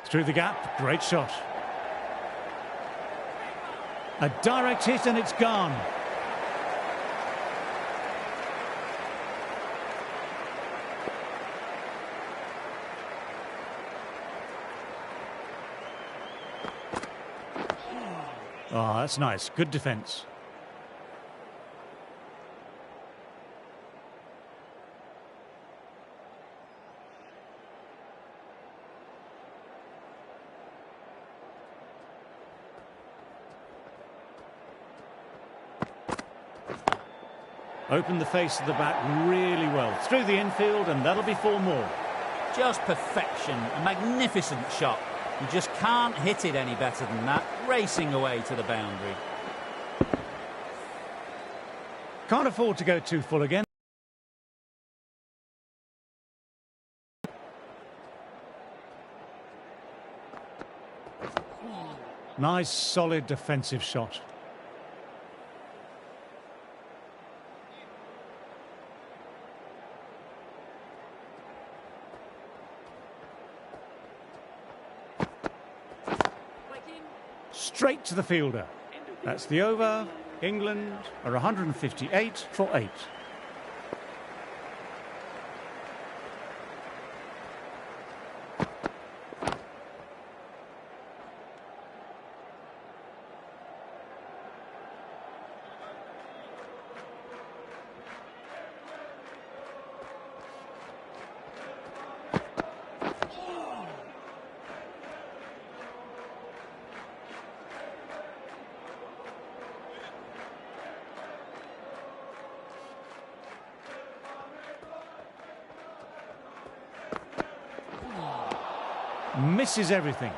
Through the gap, great shot. A direct hit and it's gone. Oh, that's nice. Good defence. Opened the face of the bat really well. Through the infield, and that'll be 4 more. Just perfection. A magnificent shot. You just can't hit it any better than that. Racing away to the boundary. Can't afford to go too full again. Nice, solid defensive shot. Straight to the fielder. That's the over. England are 158 for 8. Misses everything.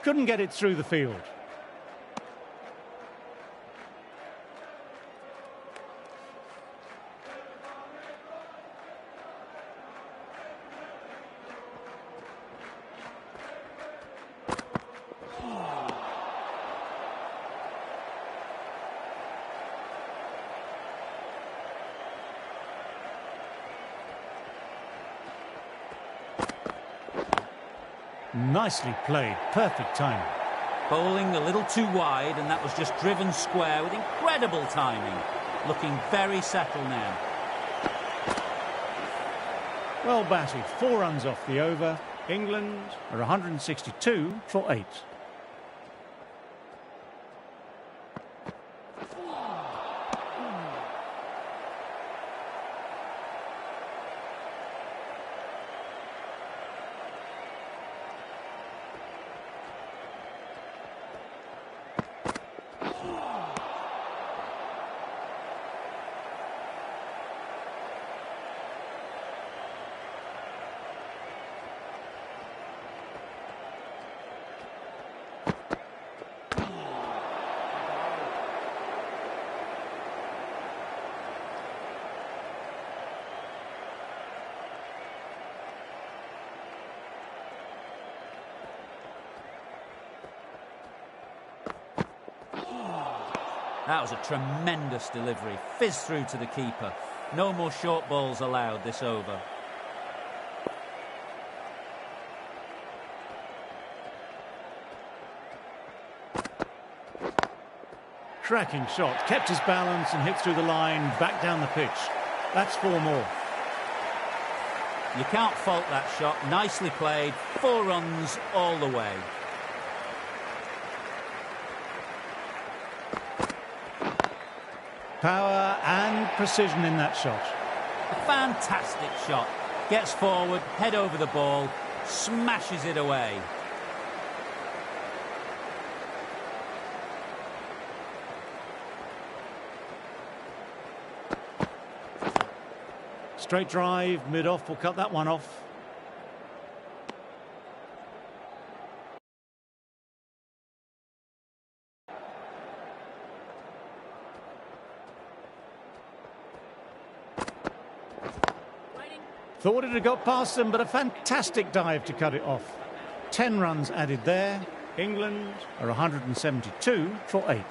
Couldn't get it through the field. Nicely played, perfect timing. Bowling a little too wide, and that was just driven square with incredible timing. Looking very settled now. Well batted, 4 runs off the over. England are 162 for 8. That was a tremendous delivery. Fizzed through to the keeper. No more short balls allowed this over. Cracking shot. Kept his balance and hit through the line, back down the pitch. That's 4 more. You can't fault that shot. Nicely played. 4 runs all the way. Power and precision in that shot. A fantastic shot. Gets forward, head over the ball, smashes it away. Straight drive, mid-off, will cut that one off. Thought it had got past them, but a fantastic dive to cut it off. 10 runs added there. England are 172 for 8.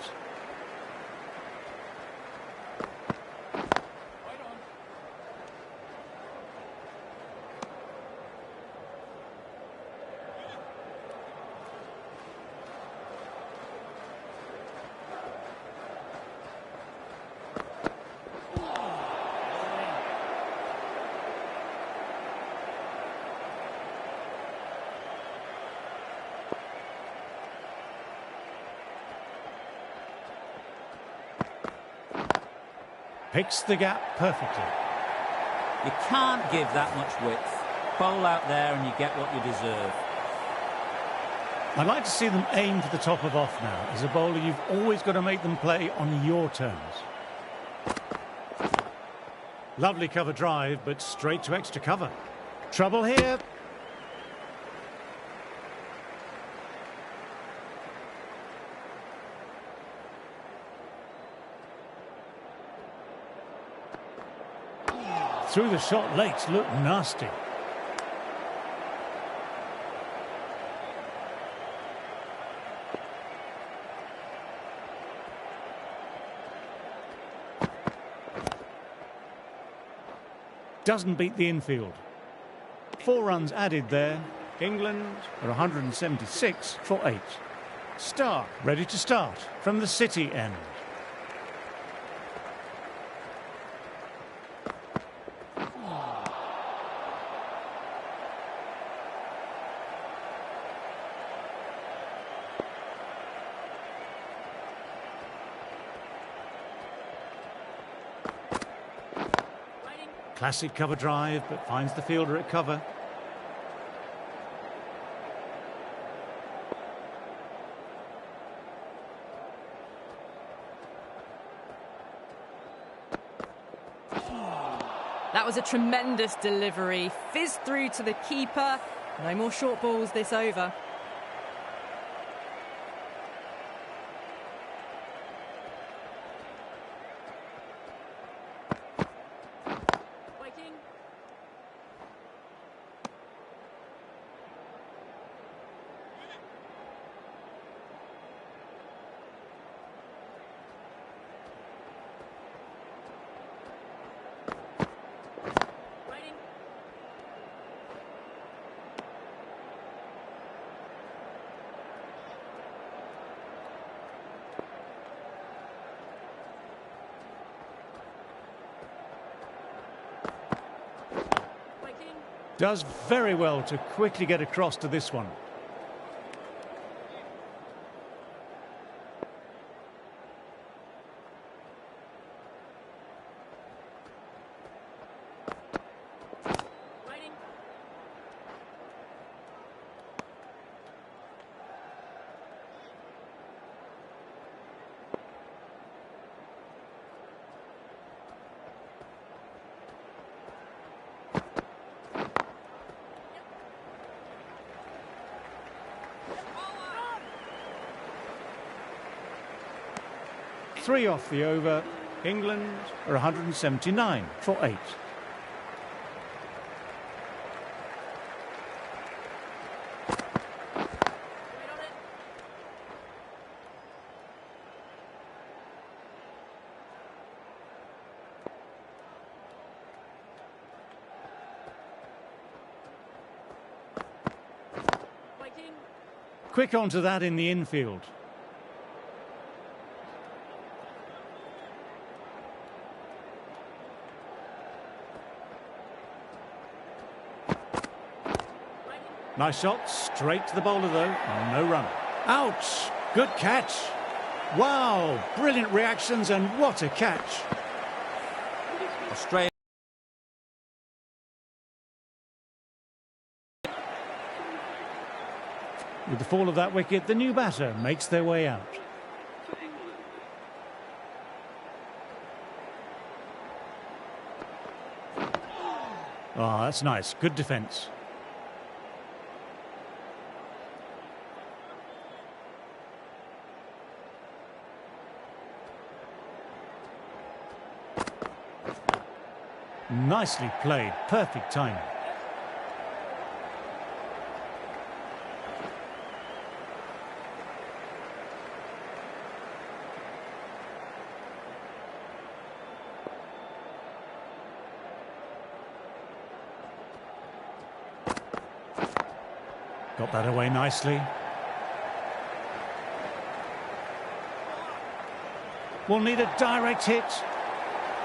Picks the gap perfectly. You can't give that much width. Bowl out there and you get what you deserve. I'd like to see them aim for the top of off now. As a bowler, you've always got to make them play on your terms. Lovely cover drive, but straight to extra cover. Trouble here. Through the shot, legs look nasty. Doesn't beat the infield. 4 runs added there. England are 176 for 8. Stark ready to start from the City end. Classic cover drive, but finds the fielder at cover. That was a tremendous delivery. Fizzed through to the keeper. No more short balls this over. Does very well to quickly get across to this one. Three off the over. England are 179 for 8. Quick onto that in the infield. Nice shot, straight to the bowler though, no run. Ouch, good catch. Wow, brilliant reactions and what a catch. Australia. With the fall of that wicket, the new batter makes their way out. Ah, that's nice, good defence. Nicely played, perfect timing. Got that away nicely. Will need a direct hit.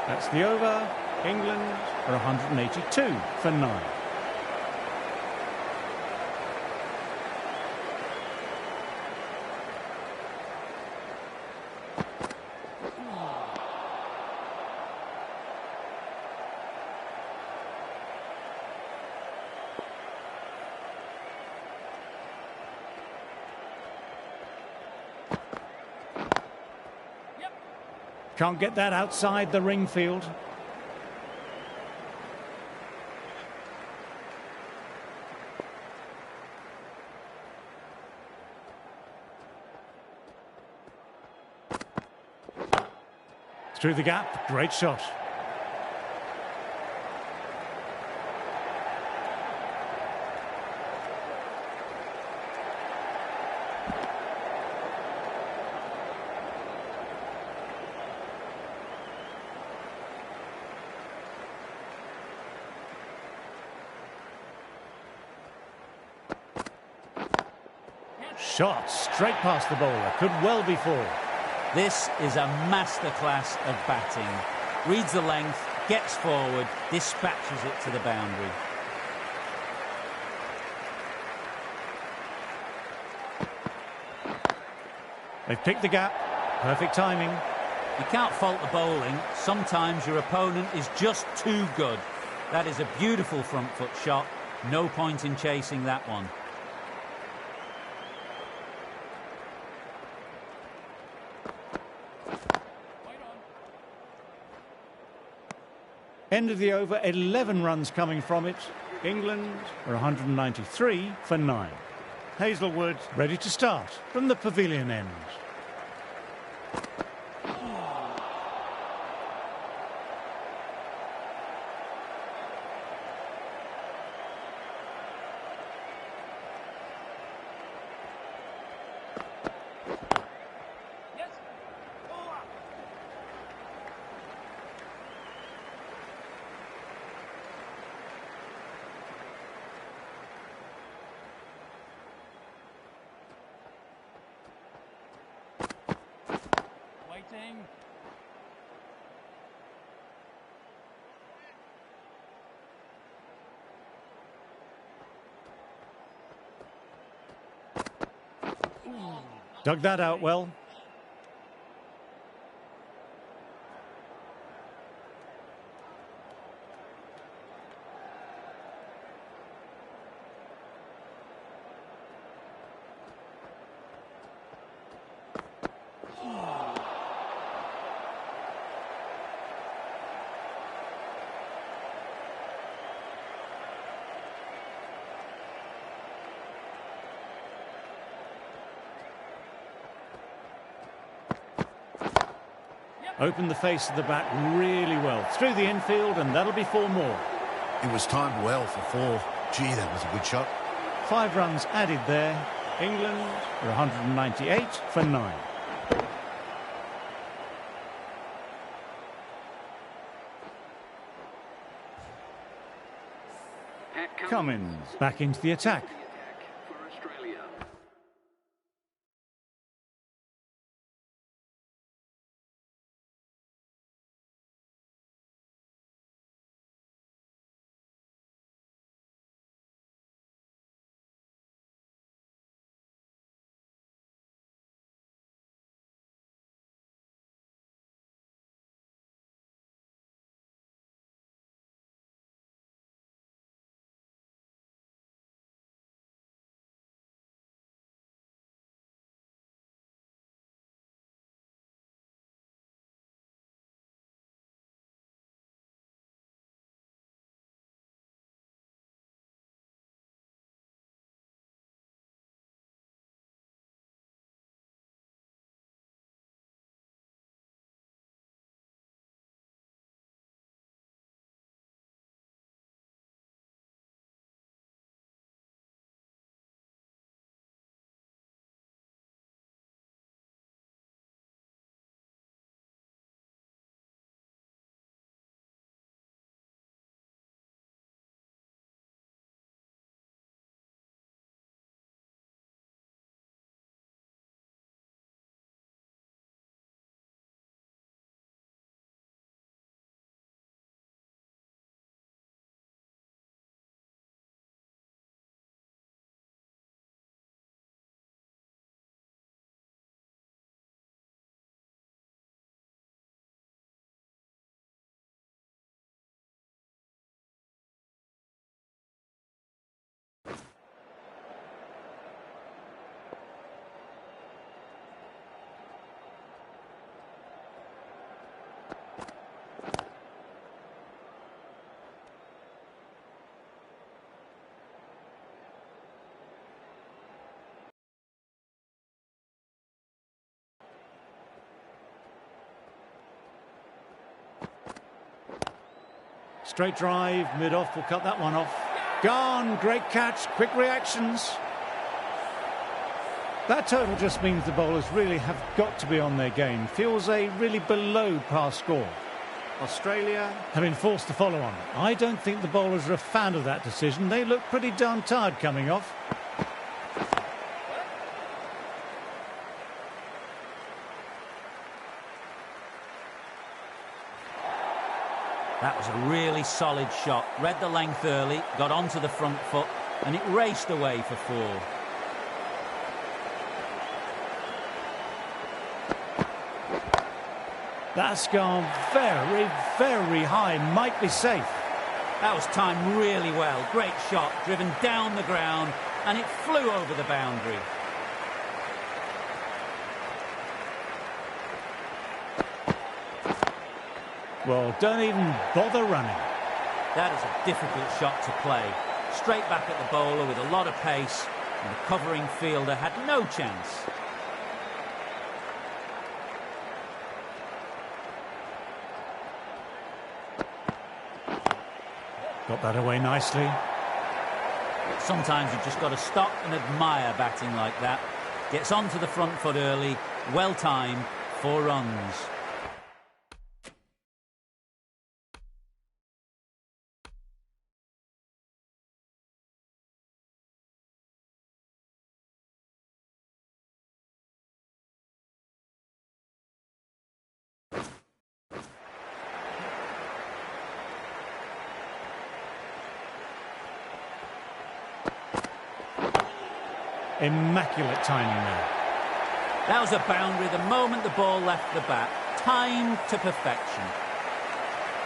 That's the over. England are 182 for 9. Can't get that outside the ring field. Through the gap, great shot. Shot straight past the bowler, could well be four. This is a masterclass of batting. Reads the length, gets forward, dispatches it to the boundary. They've picked the gap. Perfect timing. You can't fault the bowling. Sometimes your opponent is just too good. That is a beautiful front foot shot. No point in chasing that one. End of the over, 11 runs coming from it. England are 193 for 9. Hazlewood ready to start from the pavilion end. Dug that out well. Opened the face of the bat really well. Through the infield, and that'll be 4 more. It was timed well for 4. Gee, that was a good shot. 5 runs added there. England are 198 for 9. Cummins back into the attack. Straight drive, mid-off will cut that one off. Gone, great catch, quick reactions. That total just means the bowlers really have got to be on their game. Feels a really below par score. Australia have been forced to follow on. I don't think the bowlers are a fan of that decision. They look pretty darn tired coming off. That was a really solid shot. Read the length early, got onto the front foot, and it raced away for 4. That's gone very, very high. Might be safe. That was timed really well. Great shot, driven down the ground, and it flew over the boundary. Well, don't even bother running. That is a difficult shot to play. Straight back at the bowler with a lot of pace, and the covering fielder had no chance. Got that away nicely. Sometimes you've just got to stop and admire batting like that. Gets onto the front foot early, well timed, 4 runs. Immaculate timing there. That was a boundary the moment the ball left the bat. Timed to perfection.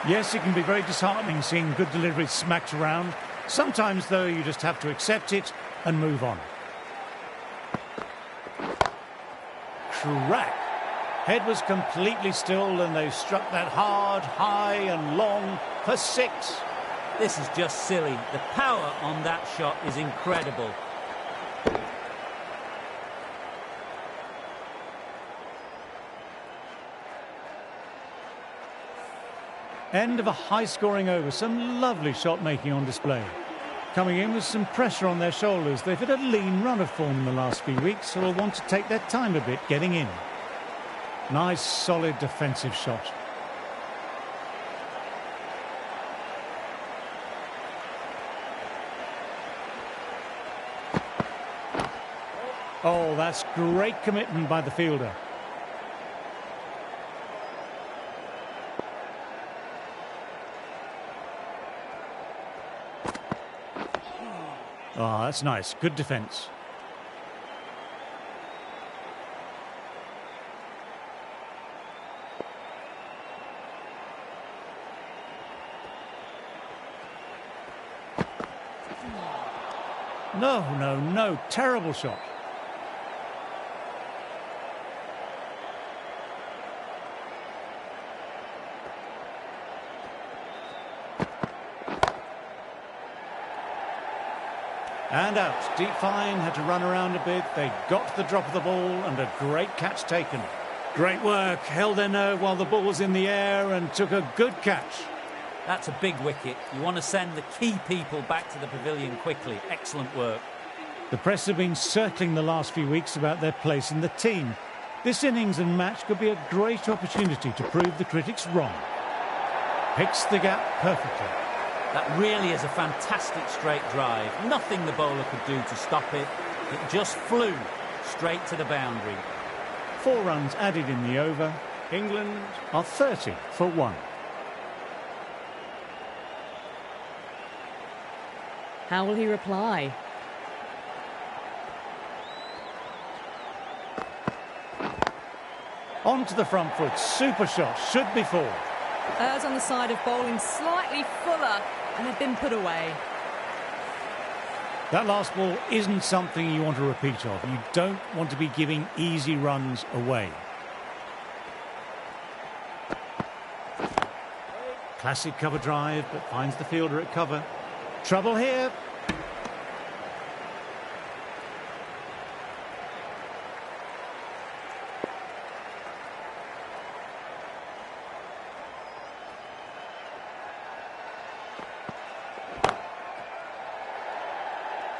Yes, it can be very disheartening seeing good deliveries smacked around. Sometimes, though, you just have to accept it and move on. Crack. Head was completely still and they struck that hard, high and long for 6. This is just silly. The power on that shot is incredible. End of a high-scoring over. Some lovely shot-making on display. Coming in with some pressure on their shoulders. They've had a lean run of form in the last few weeks, so will want to take their time a bit getting in. Nice, solid defensive shot. Oh, that's great commitment by the fielder. Oh, that's nice. Good defence. No, no, no. Terrible shot. And out. Deep fine, had to run around a bit. They got to the drop of the ball and a great catch taken. Great work. Held their nerve while the ball was in the air and took a good catch. That's a big wicket. You want to send the key people back to the pavilion quickly. Excellent work. The press have been circling the last few weeks about their place in the team. This innings and match could be a great opportunity to prove the critics wrong. Picks the gap perfectly. That really is a fantastic straight drive. Nothing the bowler could do to stop it. It just flew straight to the boundary. 4 runs added in the over. England are 30 for 1. How will he reply? On to the front foot. Super shot. Should be 4. Errs on the side of bowling slightly fuller and have been put away. That last ball isn't something you want to repeat of. You don't want to be giving easy runs away. Classic cover drive, but finds the fielder at cover. Trouble here.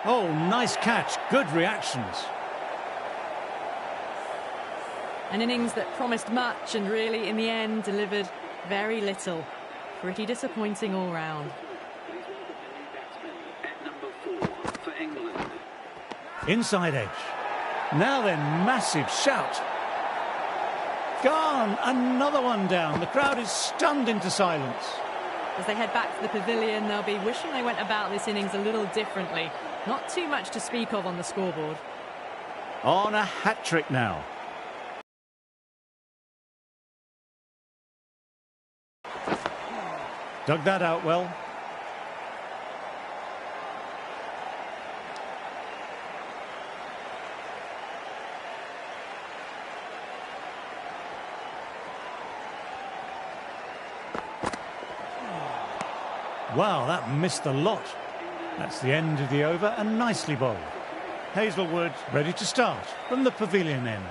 Oh, nice catch. Good reactions. An innings that promised much and really, in the end, delivered very little. Pretty disappointing all round. Inside edge. Now then, massive shout. Gone. Another one down. The crowd is stunned into silence. As they head back to the pavilion, they'll be wishing they went about this innings a little differently. Not too much to speak of on the scoreboard. On a hat-trick now. Dug that out well. Wow, that missed the lot. That's the end of the over and nicely bowled. Hazlewood ready to start from the pavilion end.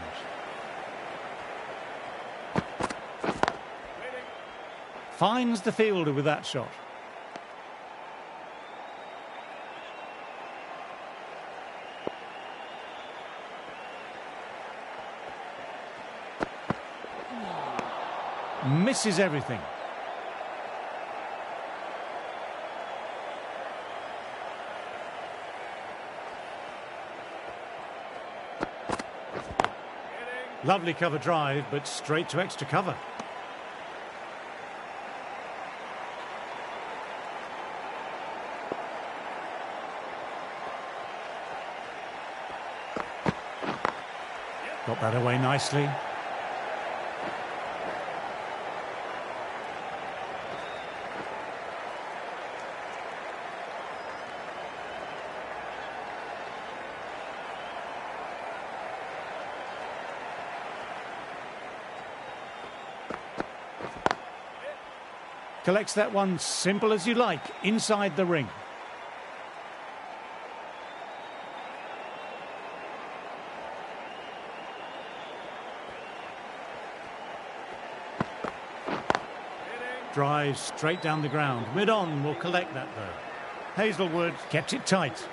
Finds the fielder with that shot. Misses everything. Lovely cover drive, but straight to extra cover. Got that away nicely. Collects that one simple as you like, inside the ring. Drives straight down the ground. Mid-on will collect that though. Hazlewood kept it tight.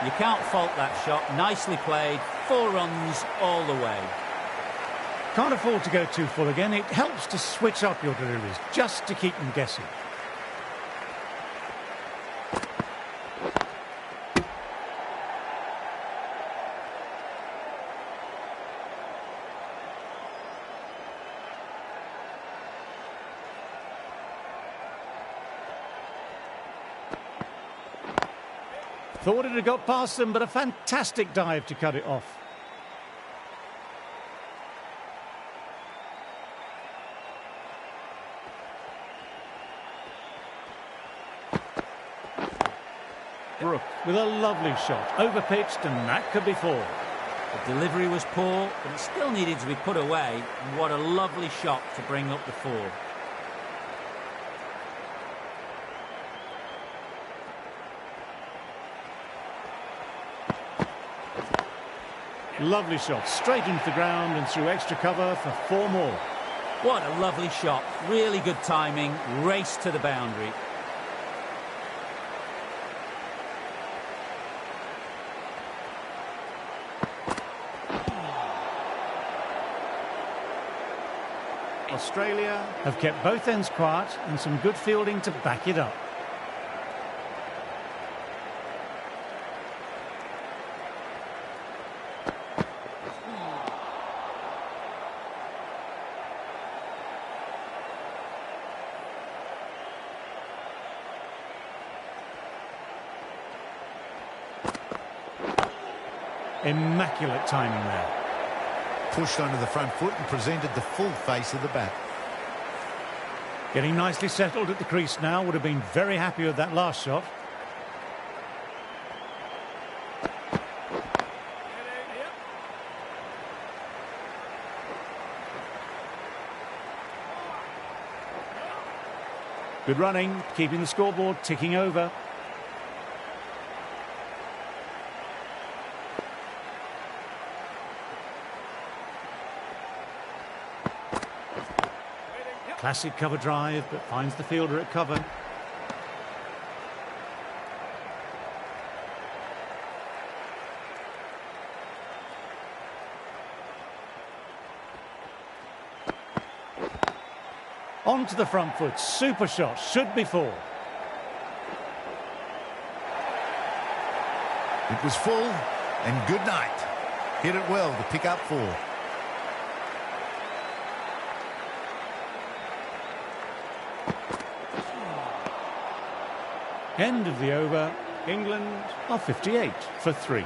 You can't fault that shot. Nicely played. 4 runs all the way. Can't afford to go too full again. It helps to switch up your deliveries, just to keep them guessing. Thought it had got past them, but a fantastic dive to cut it off. Brooke with a lovely shot. Overpitched, and that could be 4. The delivery was poor, but it still needed to be put away. And what a lovely shot to bring up the 4. Lovely shot, straight into the ground and through extra cover for 4 more. What a lovely shot. Really good timing. Race to the boundary. Australia have kept both ends quiet and some good fielding to back it up. Immaculate timing there. Pushed onto the front foot and presented the full face of the bat. Getting nicely settled at the crease now. Would have been very happy with that last shot. Good running, keeping the scoreboard ticking over. Classic cover drive, but finds the fielder at cover. On to the front foot, super shot, should be four. It was full, and good night. Hit it well to pick up four. End of the over. England are 58 for 3.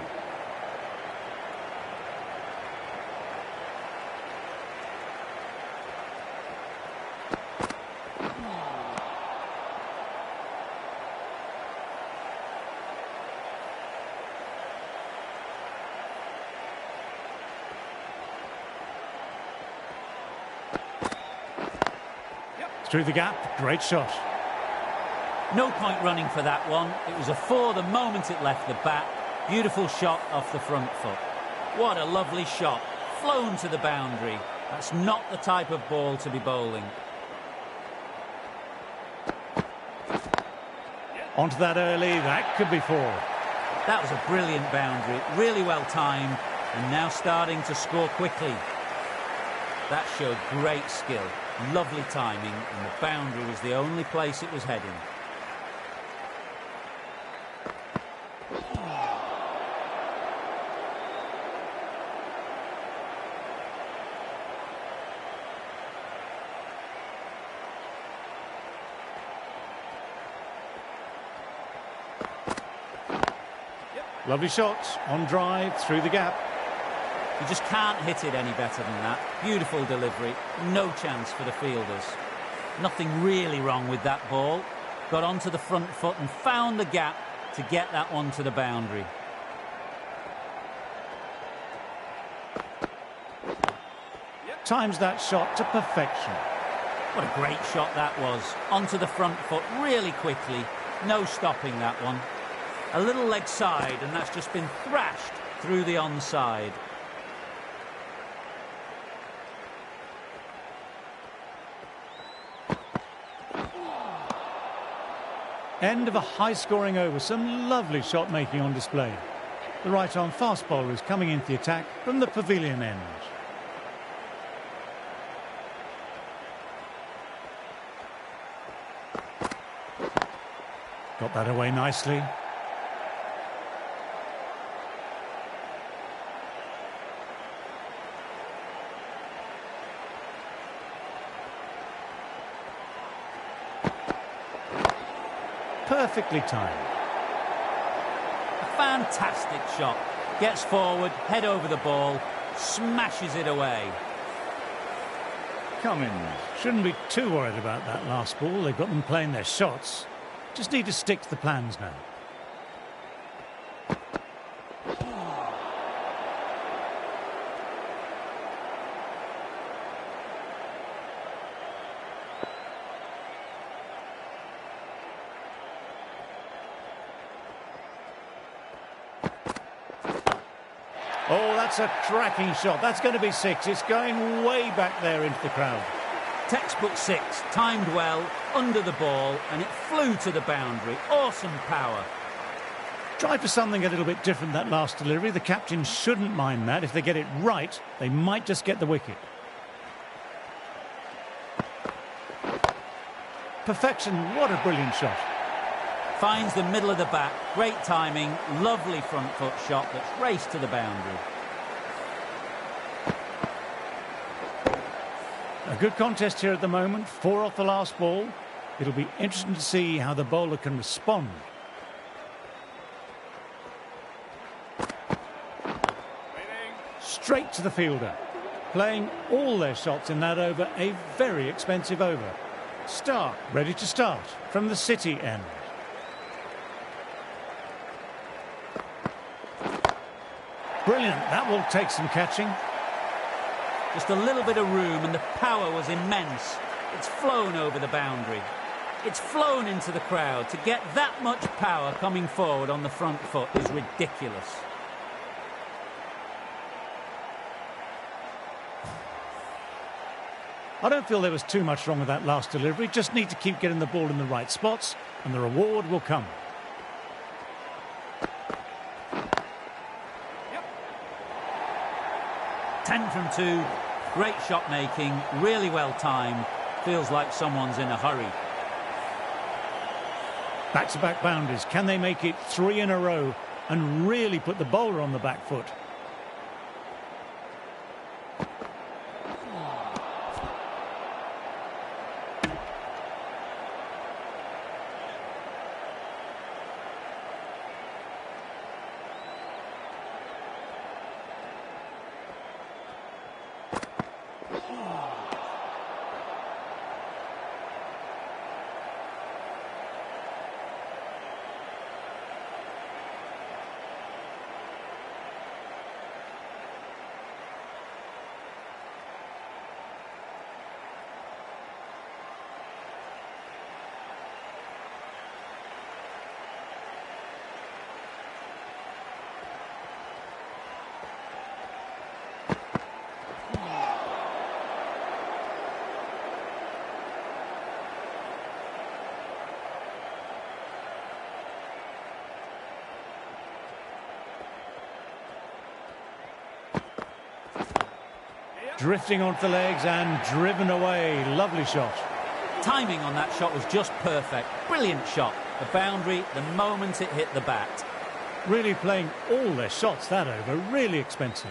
Through the gap, great shot. No point running for that one. It was a four the moment it left the bat. Beautiful shot off the front foot. What a lovely shot. Flown to the boundary. That's not the type of ball to be bowling. Onto that early, that could be four. That was a brilliant boundary. Really well timed. And now starting to score quickly. That showed great skill. Lovely timing, and the boundary was the only place it was heading. Lovely shots on drive through the gap. You just can't hit it any better than that. Beautiful delivery, no chance for the fielders. Nothing really wrong with that ball. Got onto the front foot and found the gap to get that one to the boundary. Times that shot to perfection. What a great shot that was. Onto the front foot really quickly. No stopping that one. A little leg side, and that's just been thrashed through the onside. End of a high-scoring over. Some lovely shot-making on display. The right-arm fast bowler is coming into the attack from the pavilion end. Got that away nicely. Perfectly timed. A fantastic shot. Gets forward, head over the ball, smashes it away. Cummins shouldn't be too worried about that last ball. They've got them playing their shots. Just need to stick to the plans now. Oh, that's a cracking shot. That's going to be 6. It's going way back there into the crowd. Textbook 6, timed well, under the ball, and it flew to the boundary. Awesome power. Tried for something a little bit different that last delivery. The captain shouldn't mind that. If they get it right, they might just get the wicket. Perfection. What a brilliant shot. Finds the middle of the bat. Great timing. Lovely front foot shot that's raced to the boundary. A good contest here at the moment. 4 off the last ball. It'll be interesting to see how the bowler can respond. Straight to the fielder. Playing all their shots in that over. A very expensive over. Stark ready to start from the City end. Brilliant. That will take some catching. Just a little bit of room and the power was immense. It's flown over the boundary. It's flown into the crowd. To get that much power coming forward on the front foot is ridiculous. I don't feel there was too much wrong with that last delivery. Just need to keep getting the ball in the right spots and the reward will come. 10 from 2. Great shot making, really well timed. Feels like someone's in a hurry. Back-to-back boundaries. Can they make it 3 in a row and really put the bowler on the back foot? Drifting onto the legs and driven away. Lovely shot. Timing on that shot was just perfect. Brilliant shot. The boundary the moment it hit the bat. Really playing all their shots that over. Really expensive.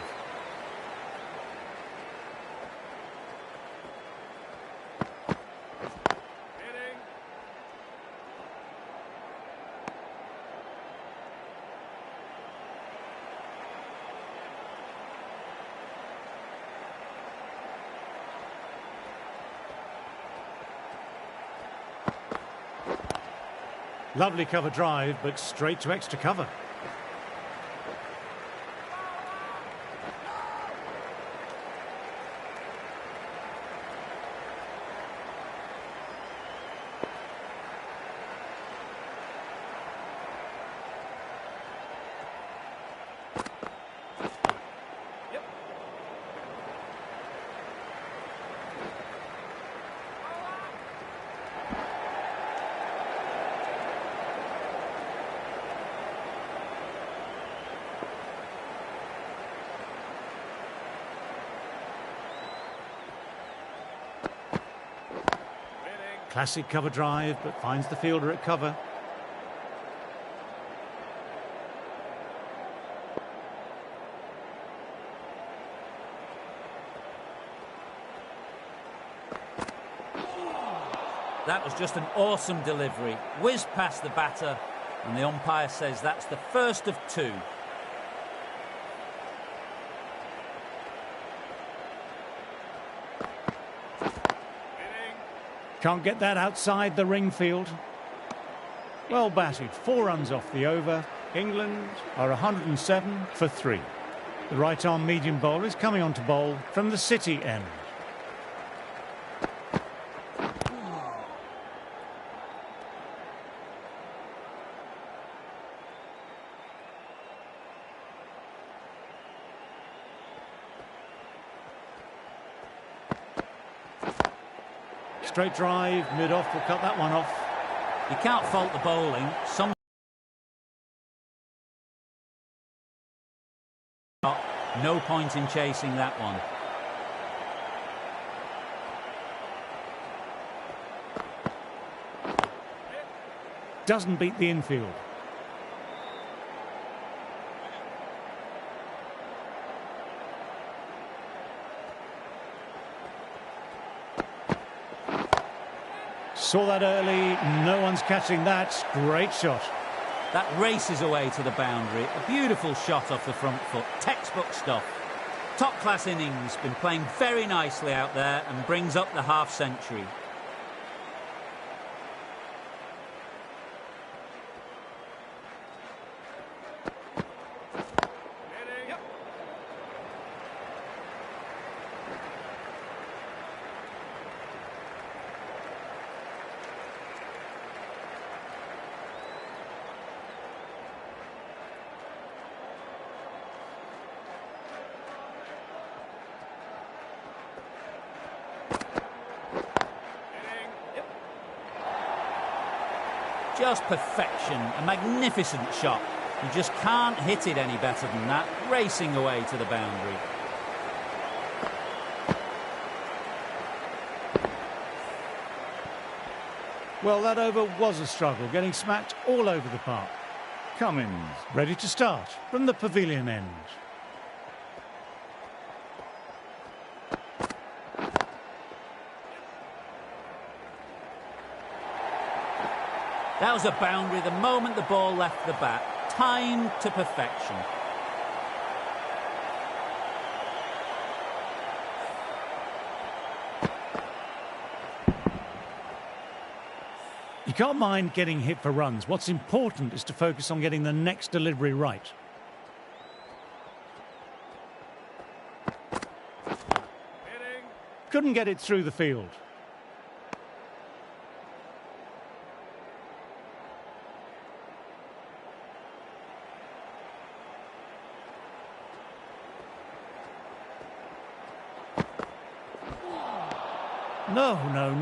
Lovely cover drive, but straight to extra cover. Classic cover drive, but finds the fielder at cover. That was just an awesome delivery. Whizzed past the batter, and the umpire says that's the first of 2. Can't get that outside the ring field. Well batted. 4 runs off the over. England are 107 for 3. The right-arm medium bowler is coming on to bowl from the City end. Straight drive, mid-off, will cut that one off. You can't fault the bowling. No point in chasing that one. Doesn't beat the infield. Saw that early, no one's catching that. Great shot. That races away to the boundary. A beautiful shot off the front foot. Textbook stuff. Top-class innings. Been playing very nicely out there and brings up the half-century. Just perfection, a magnificent shot. You just can't hit it any better than that, racing away to the boundary. Well, that over was a struggle, getting smacked all over the park. Cummins, ready to start from the pavilion end. That was a boundary the moment the ball left the bat, timed to perfection. You can't mind getting hit for runs. What's important is to focus on getting the next delivery right. Couldn't get it through the field.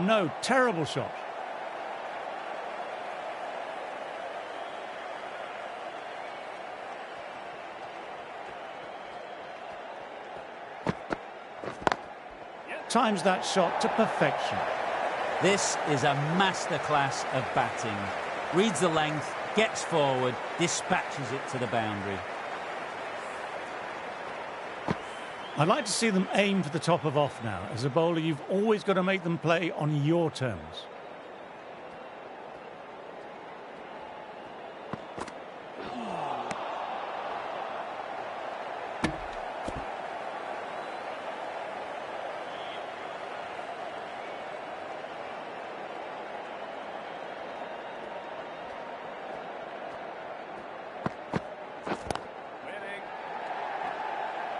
No, terrible shot. Times that shot to perfection. This is a masterclass of batting. Reads the length, gets forward, dispatches it to the boundary. I'd like to see them aim for the top of off now. As a bowler, you've always got to make them play on your terms.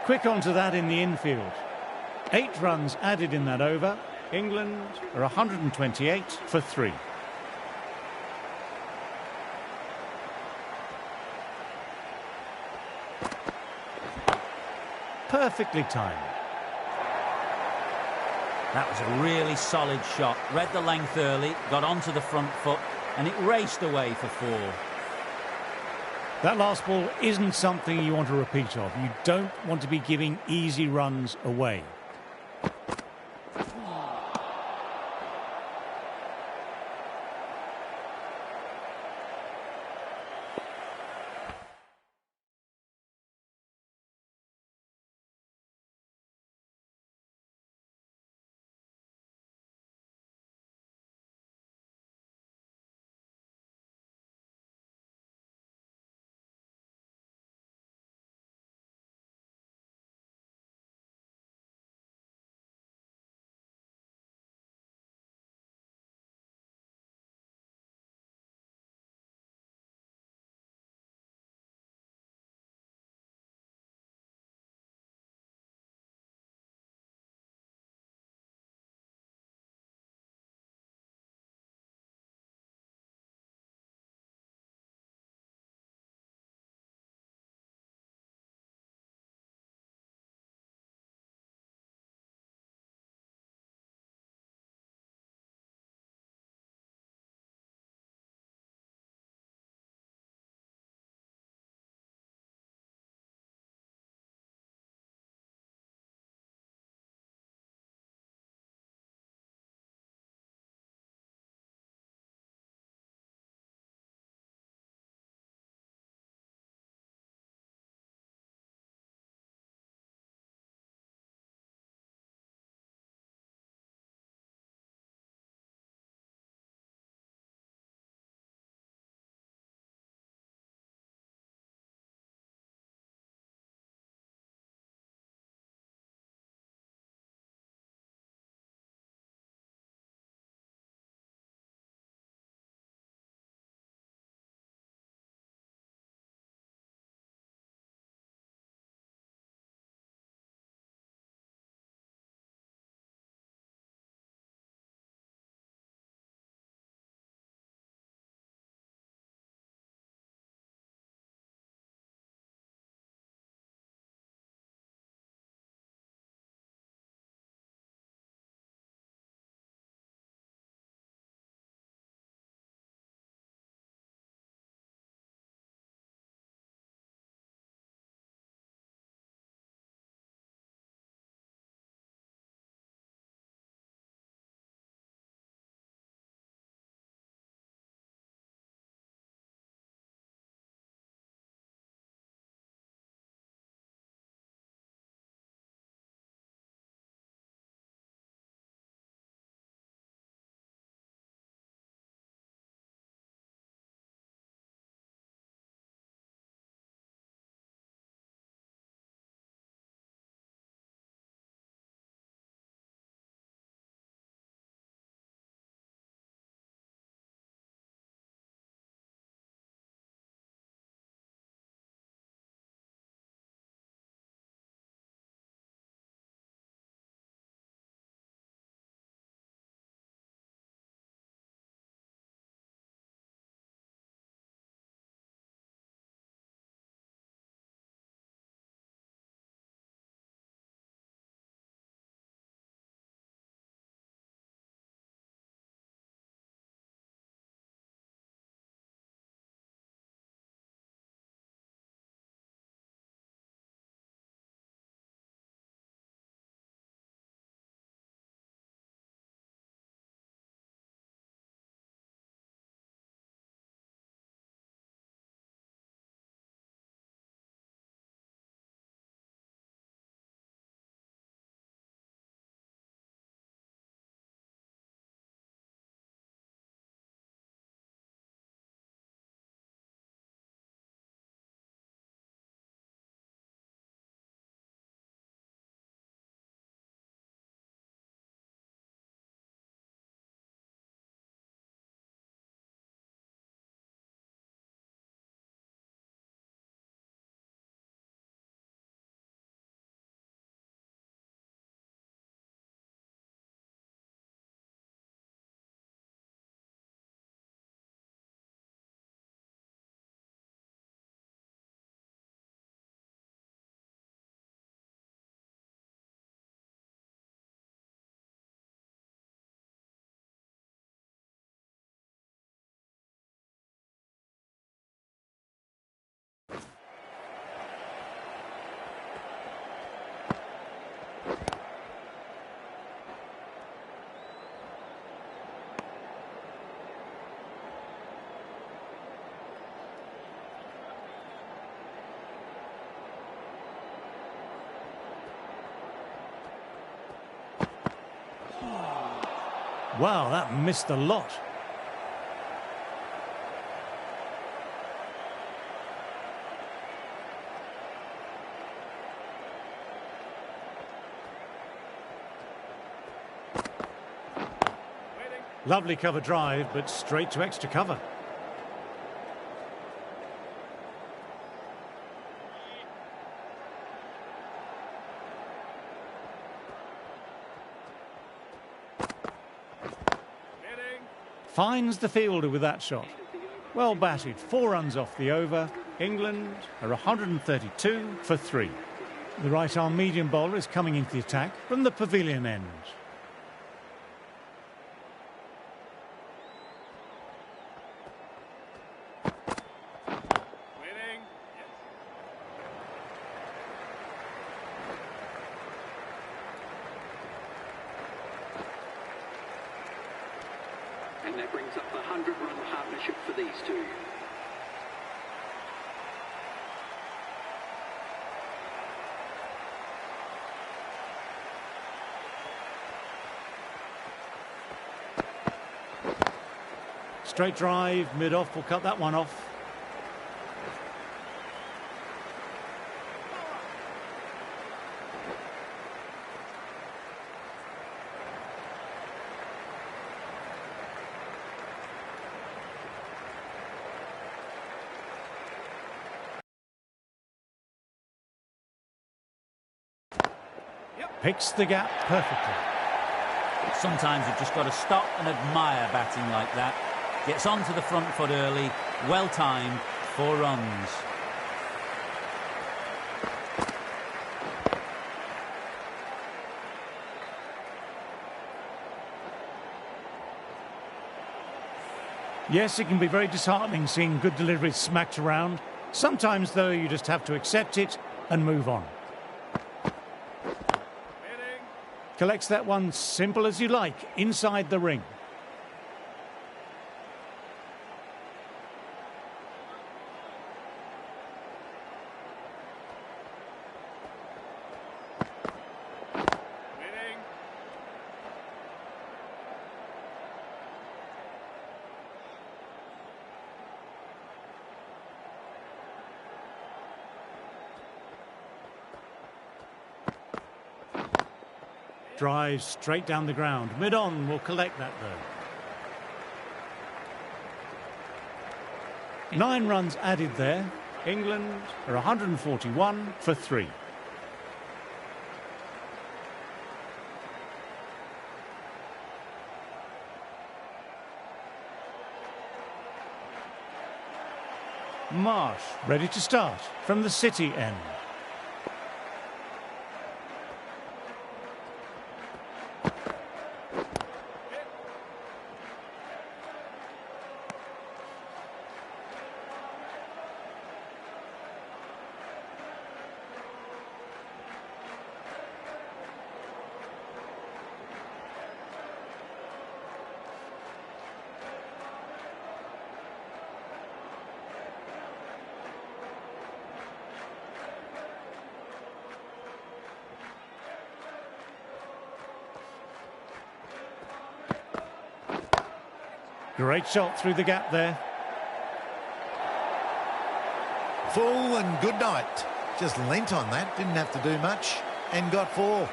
Quick onto that in the infield. 8 runs added in that over. England are 128 for 3. Perfectly timed. That was a really solid shot. Read the length early, got onto the front foot, and it raced away for 4. That last ball isn't something you want to repeat of. You don't want to be giving easy runs away. Wow, that missed the lot. Lovely cover drive, but straight to extra cover. Finds the fielder with that shot. Well batted, 4 runs off the over. England are 132 for 3. The right-arm medium bowler is coming into the attack from the pavilion end. And that brings up the 100-run partnership for these two. Straight drive, mid-off, will cut that one off. Picks the gap perfectly. Sometimes you've just got to stop and admire batting like that. Gets onto the front foot early, well timed, 4 runs. Yes, it can be very disheartening seeing good deliveries smacked around. Sometimes, though, you just have to accept it and move on. Collects that one simple as you like, inside the ring. Drives straight down the ground. Mid-on will collect that, though. 9 runs added there. England are 141 for 3. Marsh ready to start from the City end. Great shot through the gap there. Full and good night. Just leant on that, didn't have to do much, and got 4.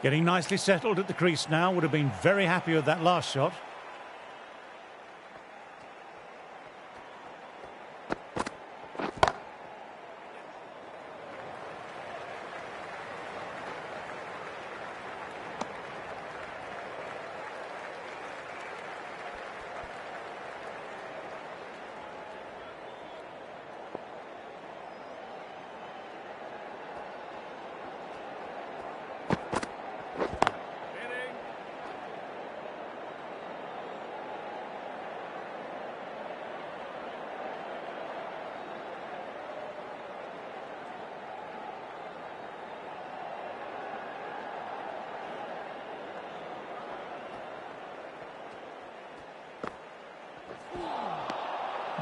Getting nicely settled at the crease now. Would have been very happy with that last shot.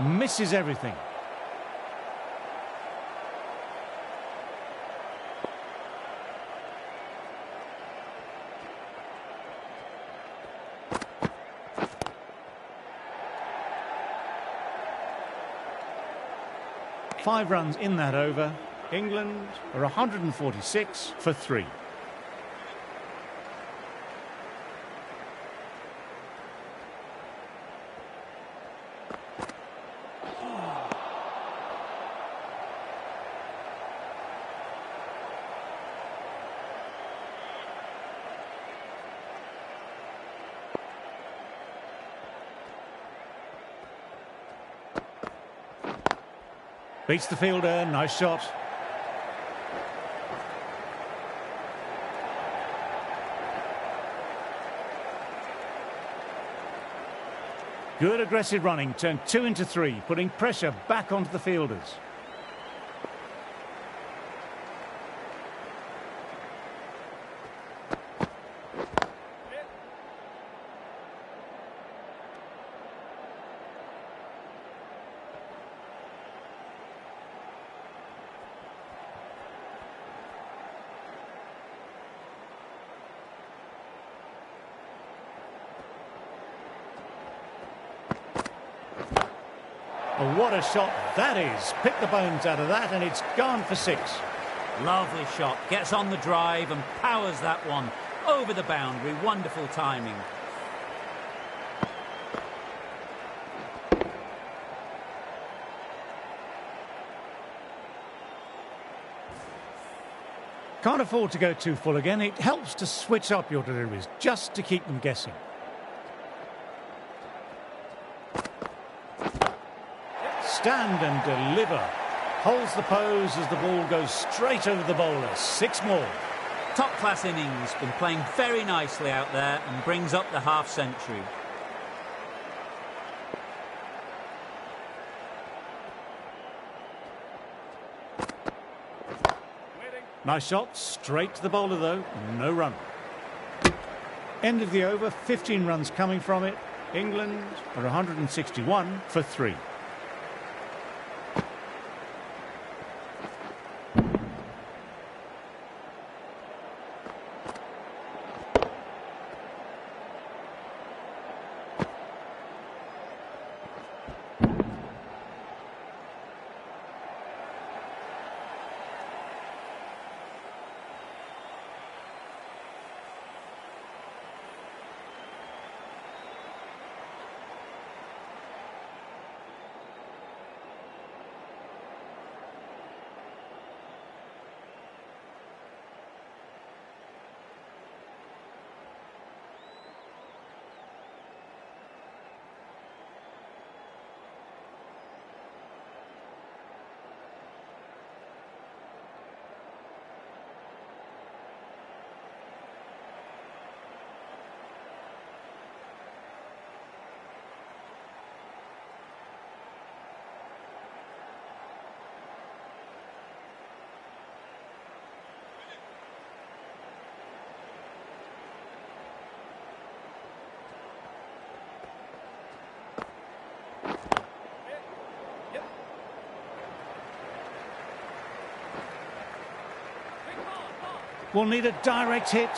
Misses everything. 5 runs in that over. England are 146 for 3. Beats the fielder, nice shot. Good aggressive running, turned 2 into 3, putting pressure back onto the fielders. Oh, what a shot that is. Pick the bones out of that and it's gone for 6. Lovely shot. Gets on the drive and powers that one over the boundary. Wonderful timing. Can't afford to go too full again. It helps to switch up your deliveries just to keep them guessing. Stand and deliver. Holds the pose as the ball goes straight over the bowler. 6 more. Top-class innings. Been playing very nicely out there and brings up the half-century. Nice shot. Straight to the bowler, though. No run. End of the over. 15 runs coming from it. England are 161 for 3. Will need a direct hit.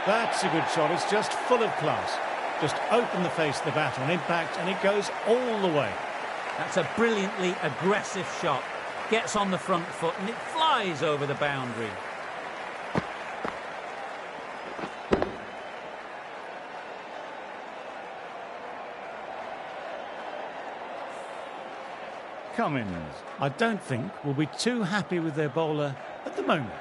That's a good shot. It's just full of class. Just open the face of the bat on impact and it goes all the way. That's a brilliantly aggressive shot. Gets on the front foot and it flies over the boundary. Cummins, I don't think, will be too happy with their bowler at the moment.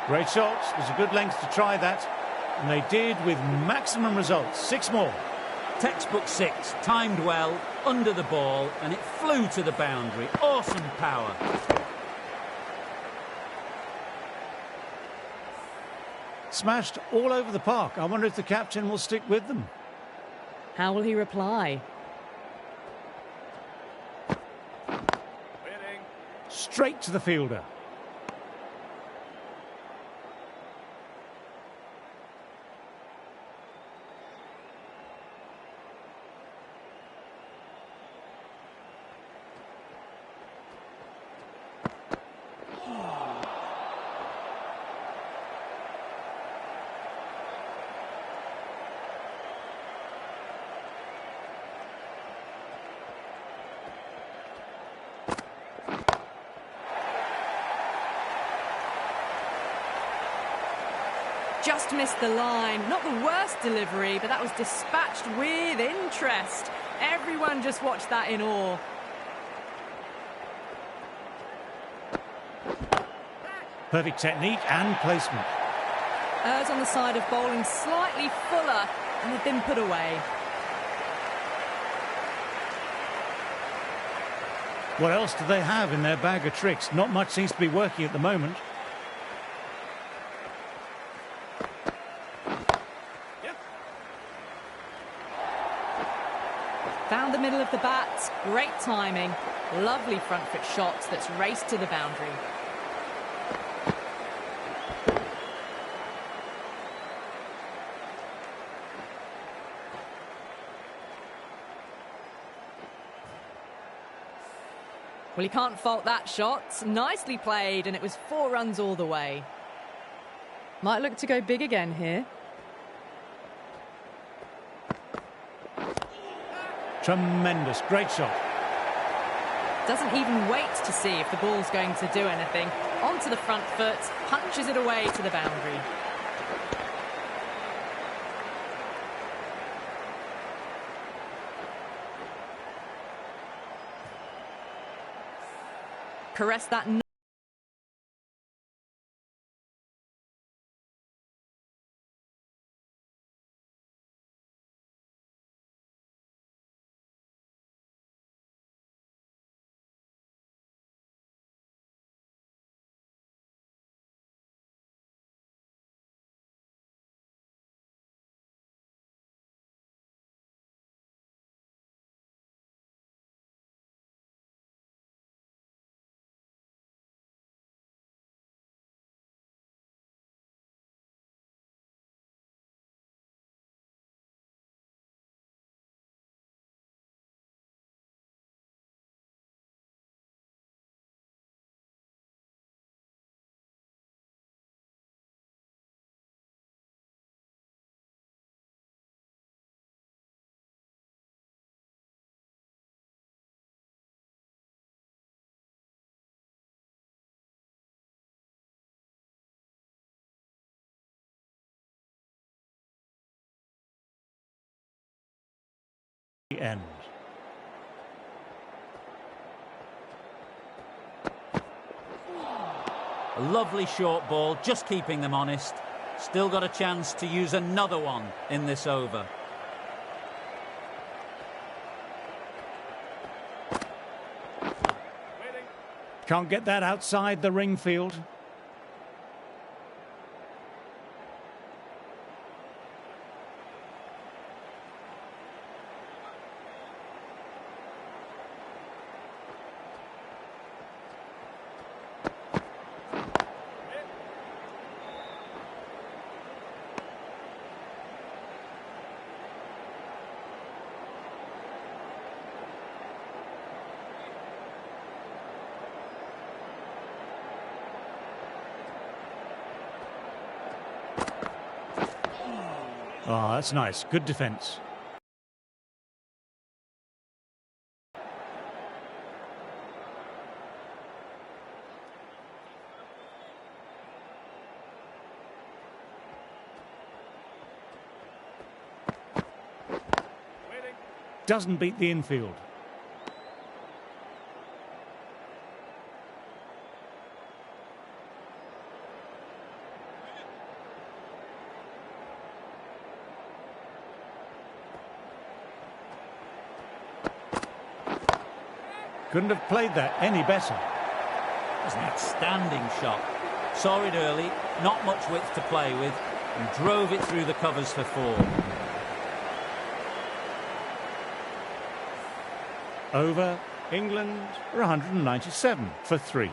Great shots. There's a good length to try that. And they did with maximum results. 6 more. Textbook 6, timed well, under the ball, and it flew to the boundary. Awesome power. Smashed all over the park. I wonder if the captain will stick with them. How will he reply? Straight to the fielder. Just missed the line. Not the worst delivery, but that was dispatched with interest. Everyone just watched that in awe. Perfect technique and placement. Errs on the side of bowling slightly fuller, and they've been put away. What else do they have in their bag of tricks? Not much seems to be working at the moment. Found the middle of the bat, great timing, lovely front foot shots that's raced to the boundary. Well, he can't fault that shot. Nicely played, and it was 4 runs all the way. Might look to go big again here. Tremendous, great shot. Doesn't even wait to see if the ball's going to do anything. Onto the front foot, punches it away to the boundary. Caress that. End. A lovely short ball, just keeping them honest. Still got a chance to use another one in this over. Can't get that outside the ring field. Oh, that's nice. Good defence. Doesn't beat the infield. Couldn't have played that any better. That's an outstanding shot. Saw it early, not much width to play with, and drove it through the covers for 4. Over. England are 197 for 3.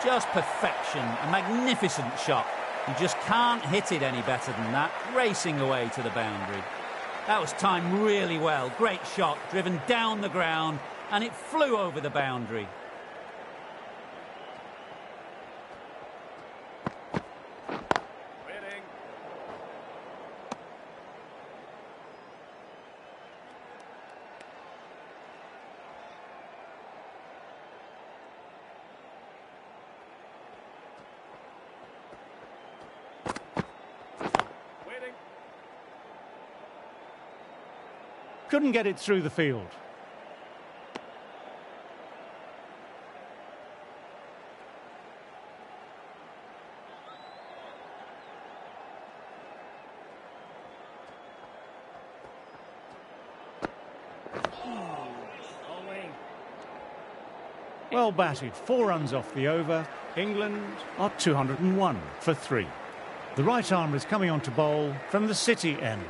Just perfection, a magnificent shot. You just can't hit it any better than that, racing away to the boundary. That was timed really well. Great shot, driven down the ground, and it flew over the boundary. Couldn't get it through the field. Well batted, 4 runs off the over. England are 201 for 3. The right arm is coming on to bowl from the City end.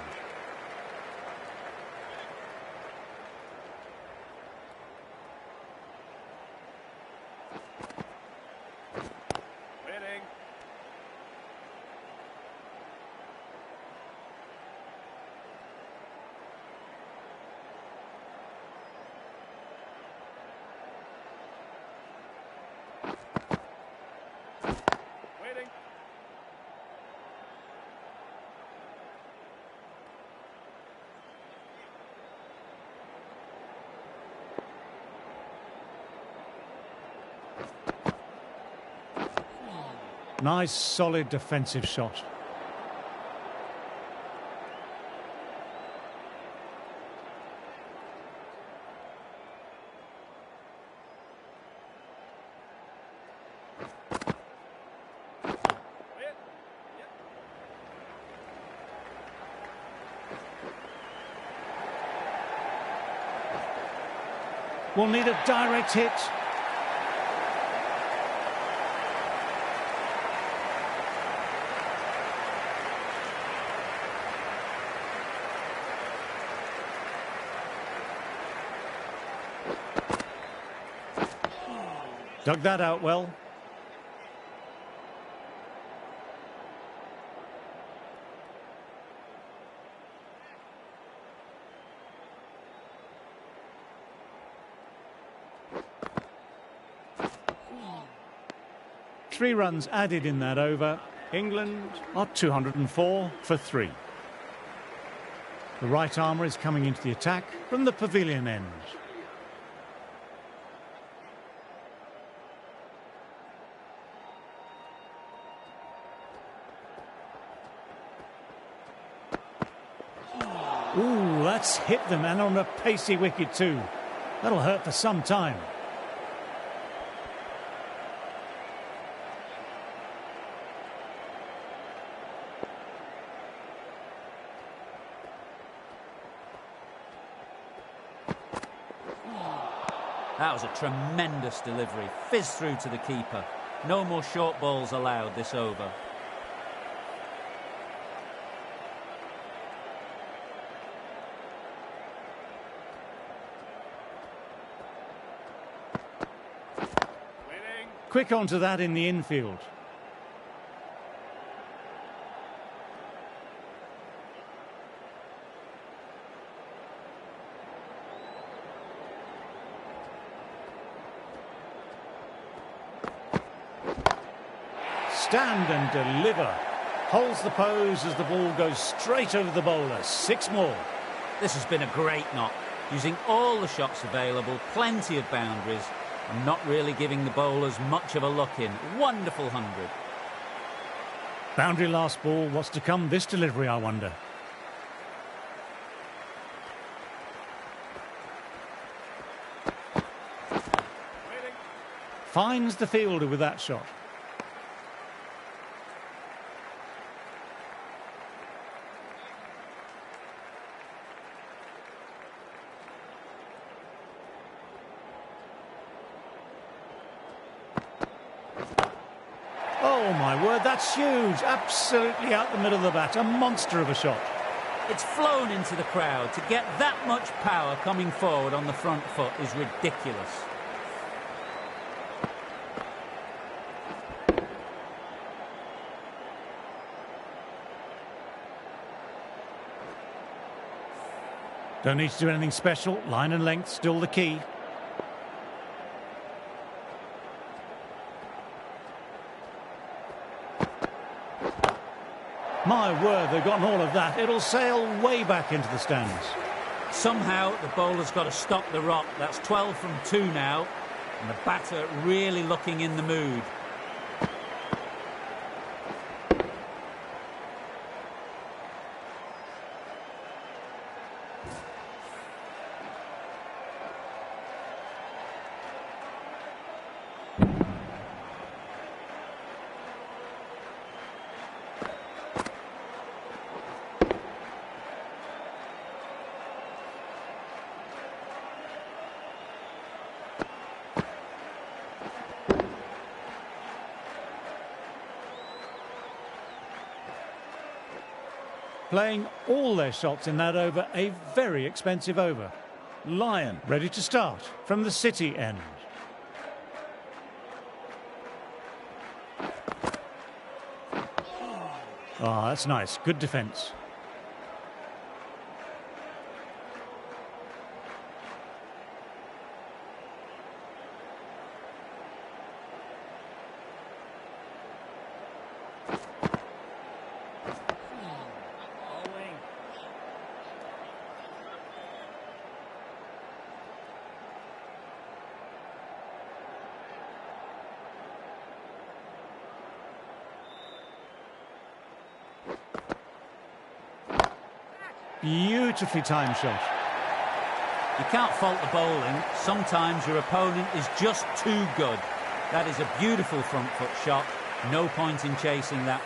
Nice, solid defensive shot. We'll need a direct hit. Dug that out well. Three runs added in that over. England are 204 for 3. The right armour is coming into the attack from the pavilion end. Ooh, that's hit them, and on a pacey wicket too. That'll hurt for some time. That was a tremendous delivery. Fizzed through to the keeper. No more short balls allowed this over. Quick onto that in the infield. stand and deliver. Holds the pose as the ball goes straight over the bowler. 6 more. This has been a great knock, using all the shots available, plenty of boundaries, and not really giving the bowlers much of a look in. Wonderful 100. Boundary last ball. What's to come this delivery, I wonder? Finds the fielder with that shot. Oh my word, that's huge. Absolutely out the middle of the bat. A monster of a shot. It's flown into the crowd. To get that much power coming forward on the front foot is ridiculous. Don't need to do anything special. Line and length still the key. My word, they've gotten all of that. It'll sail way back into the stands. Somehow the bowler's got to stop the rot. That's 12 from 2 now, and the batter really looking in the mood. Playing all their shots in that over, a very expensive over. Lyon ready to start from the City end. Oh, that's nice. Good defence. Beautifully timed shot. You can't fault the bowling. Sometimes your opponent is just too good. That is a beautiful front foot shot. No point in chasing that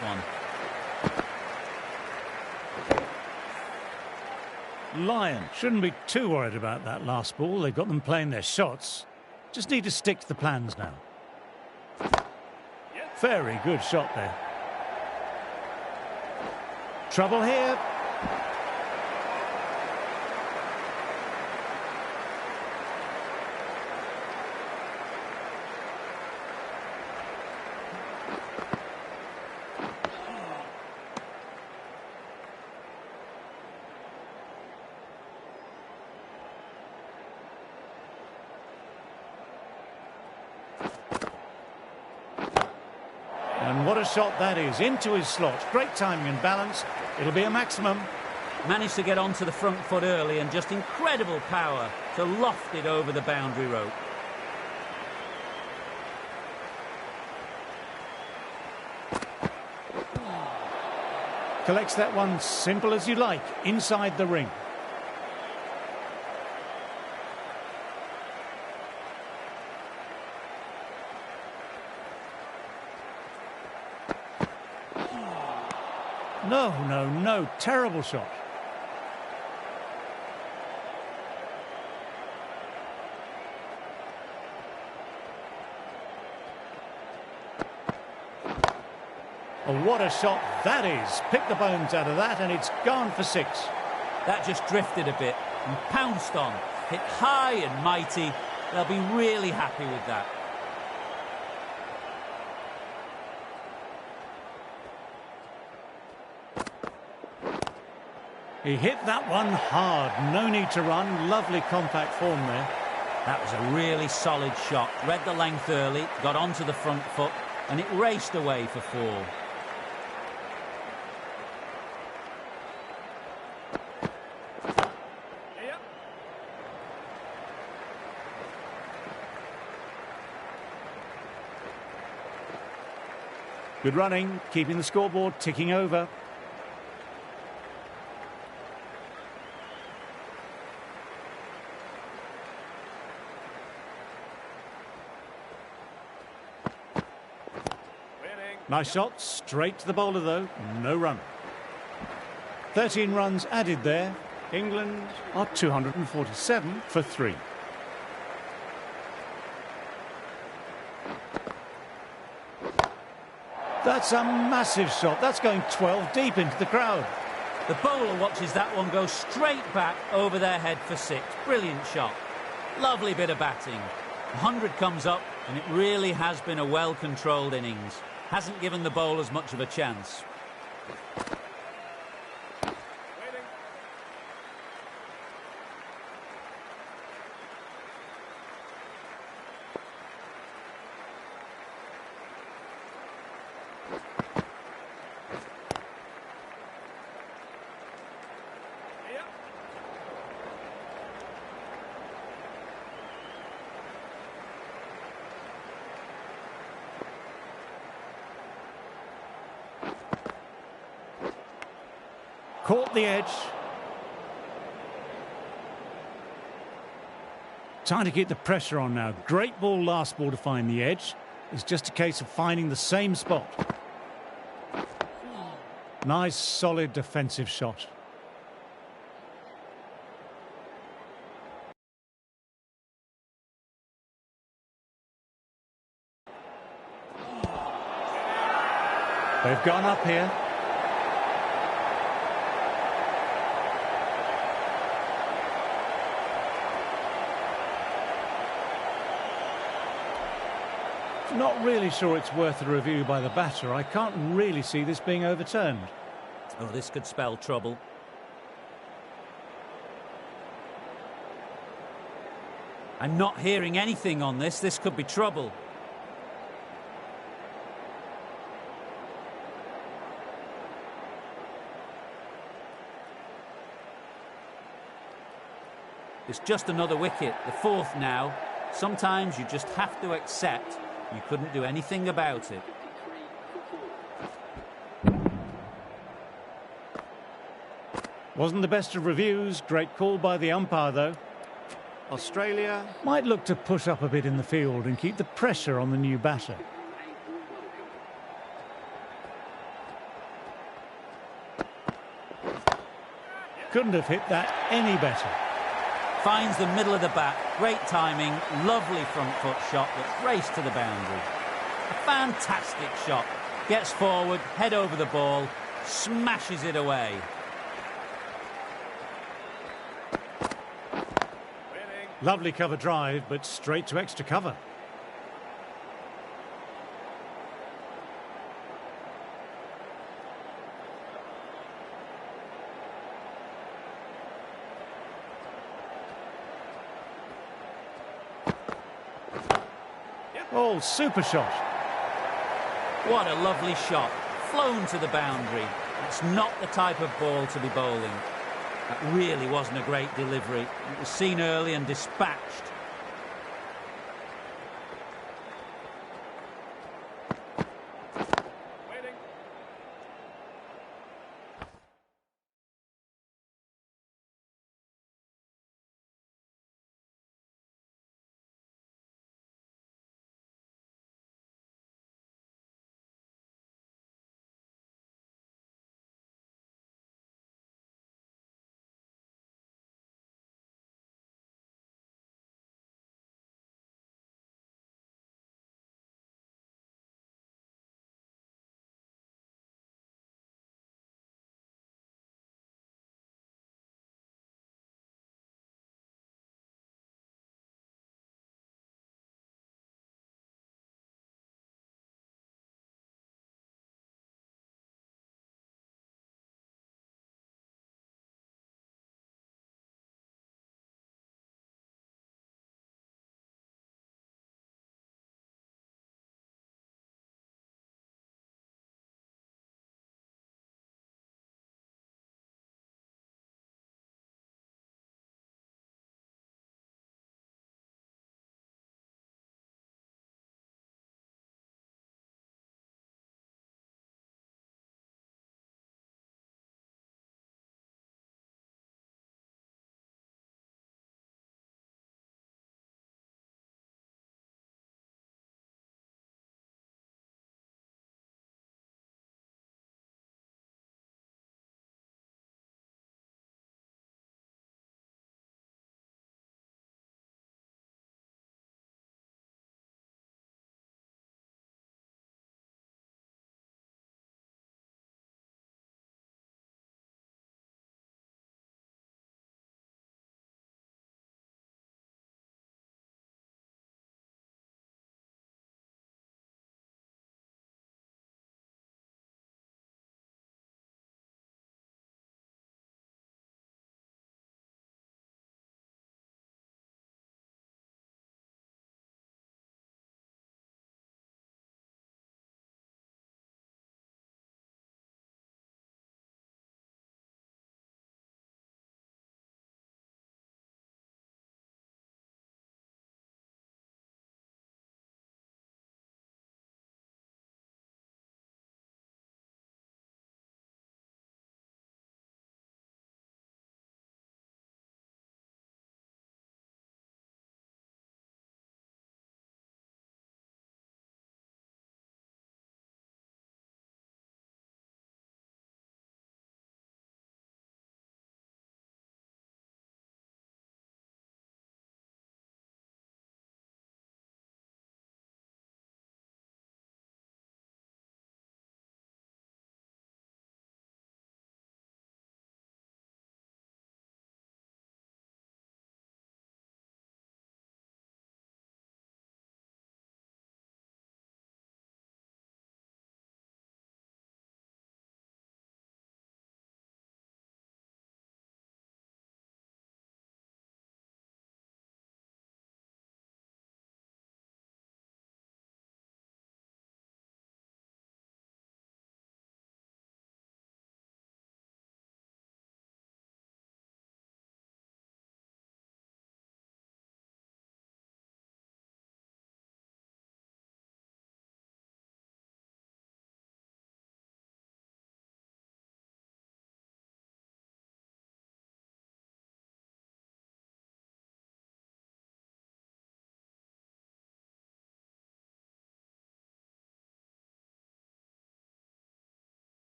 one. Lyon shouldn't be too worried about that last ball. They've got them playing their shots. Just need to stick to the plans now. Very good shot there. Trouble here. And what a shot that is, into his slot. Great timing and balance. It'll be a maximum. Managed to get onto the front foot early and just incredible power to loft it over the boundary rope. Collects that one simple as you like, inside the ring. No, no, no. Terrible shot. Oh, what a shot that is. Pick the bones out of that and it's gone for 6. That just drifted a bit and pounced on. Hit high and mighty. They'll be really happy with that. He hit that one hard. No need to run. Lovely compact form there. That was a really solid shot. Read the length early, got onto the front foot, and it raced away for 4. Good running, keeping the scoreboard ticking over. Nice shot, straight to the bowler though, no run. 13 runs added there. England are 247 for 3. That's a massive shot, that's going 12 deep into the crowd. The bowler watches that one go straight back over their head for 6. Brilliant shot. Lovely bit of batting. 100 comes up, and it really has been a well-controlled innings. Hasn't given the bowlers much of a chance. Caught the edge. Time to keep the pressure on now. Great ball last ball to find the edge. It's just a case of finding the same spot. Nice, solid defensive shot. They've gone up here. Not really sure it's worth a review by the batter. I can't really see this being overturned. Oh, this could spell trouble. I'm not hearing anything on this. This could be trouble. It's just another wicket, the 4th now. Sometimes you just have to accept you couldn't do anything about it. Wasn't the best of reviews. Great call by the umpire, though. Australia might look to push up a bit in the field and keep the pressure on the new batter. Couldn't have hit that any better. Finds the middle of the bat. Great timing. Lovely front foot shot that raced to the boundary. A fantastic shot. Gets forward, head over the ball, smashes it away. Lovely cover drive, but straight to extra cover. Oh, super shot. What a lovely shot. Flown to the boundary. It's not the type of ball to be bowling. That really wasn't a great delivery. It was seen early and dispatched.